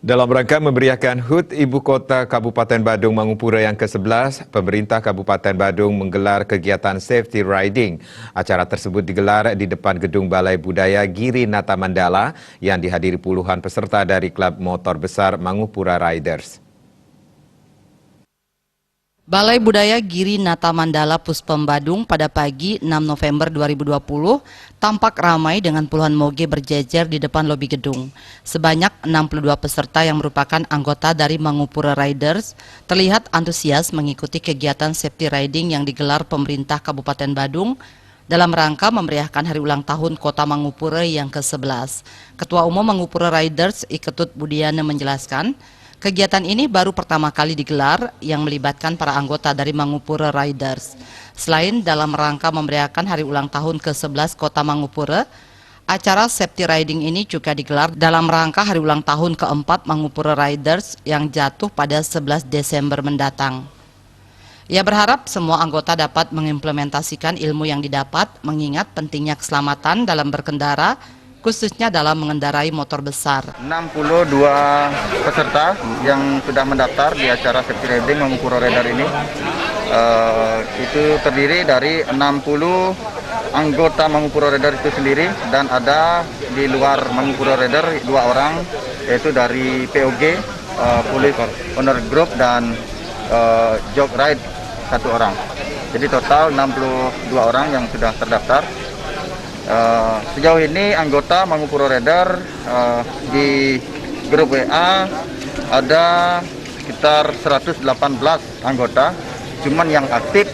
Dalam rangka memeriahkan HUT Ibu Kota Kabupaten Badung Mangupura yang ke-11, pemerintah Kabupaten Badung menggelar kegiatan safety riding. Acara tersebut digelar di depan Gedung Balai Budaya Giri Nata Mandala yang dihadiri puluhan peserta dari klub motor besar Mangupura Riders. Balai Budaya Giri Nata Mandala Puspem Badung pada pagi 6 November 2020 tampak ramai dengan puluhan moge berjejer di depan lobi gedung. Sebanyak 62 peserta yang merupakan anggota dari Mangupura Riders terlihat antusias mengikuti kegiatan safety riding yang digelar pemerintah Kabupaten Badung dalam rangka memeriahkan hari ulang tahun Kota Mangupura yang ke-11. Ketua Umum Mangupura Riders Iketut Budiana menjelaskan, kegiatan ini baru pertama kali digelar yang melibatkan para anggota dari Mangupura Riders. Selain dalam rangka memeriahkan hari ulang tahun ke-11 Kota Mangupura, acara safety riding ini juga digelar dalam rangka hari ulang tahun ke-4 Mangupura Riders yang jatuh pada 11 Desember mendatang. Ia berharap semua anggota dapat mengimplementasikan ilmu yang didapat, mengingat pentingnya keselamatan dalam berkendara, khususnya dalam mengendarai motor besar. 62 peserta yang sudah mendaftar di acara safety riding Mangupura Rider ini itu terdiri dari 60 anggota Mangupura Rider itu sendiri, dan ada di luar Mangupura Rider 2 orang, yaitu dari POG, Police Owner Group, dan Jog Ride 1 orang. Jadi total 62 orang yang sudah terdaftar. Sejauh ini anggota Mangupura Rider di grup WA ada sekitar 118 anggota, cuman yang aktif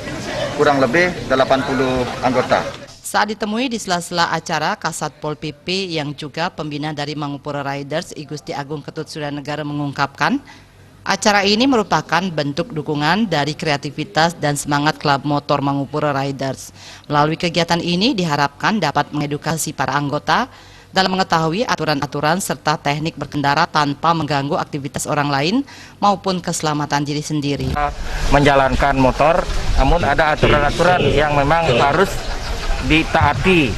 kurang lebih 80 anggota. Saat ditemui di sela-sela acara, Kasat Pol PP yang juga pembina dari Mangupura Riders, I Gusti Agung Ketut Suryanegara mengungkapkan, acara ini merupakan bentuk dukungan dari kreativitas dan semangat klub motor Mangupura Riders. Melalui kegiatan ini diharapkan dapat mengedukasi para anggota dalam mengetahui aturan-aturan serta teknik berkendara tanpa mengganggu aktivitas orang lain maupun keselamatan diri sendiri. Menjalankan motor, namun ada aturan-aturan yang memang harus ditaati.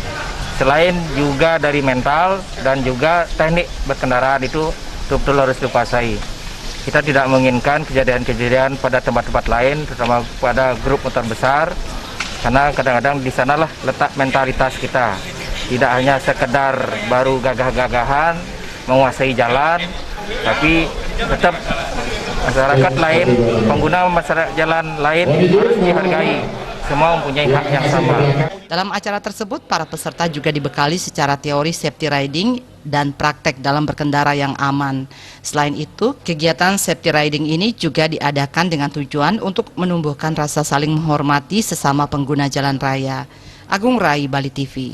Selain juga dari mental dan juga teknik berkendaraan itu betul-betul harus dikuasai. Kita tidak menginginkan kejadian-kejadian pada tempat-tempat lain, terutama pada grup motor besar, karena kadang-kadang di sanalah letak mentalitas kita. Tidak hanya sekedar baru gagah-gagahan, menguasai jalan, tapi tetap masyarakat lain, pengguna masyarakat jalan lain harus dihargai. Semua mempunyai hak yang sama. Dalam acara tersebut, para peserta juga dibekali secara teori safety riding dan praktek dalam berkendara yang aman. Selain itu, kegiatan safety riding ini juga diadakan dengan tujuan untuk menumbuhkan rasa saling menghormati sesama pengguna jalan raya. Agung Rai, Bali TV.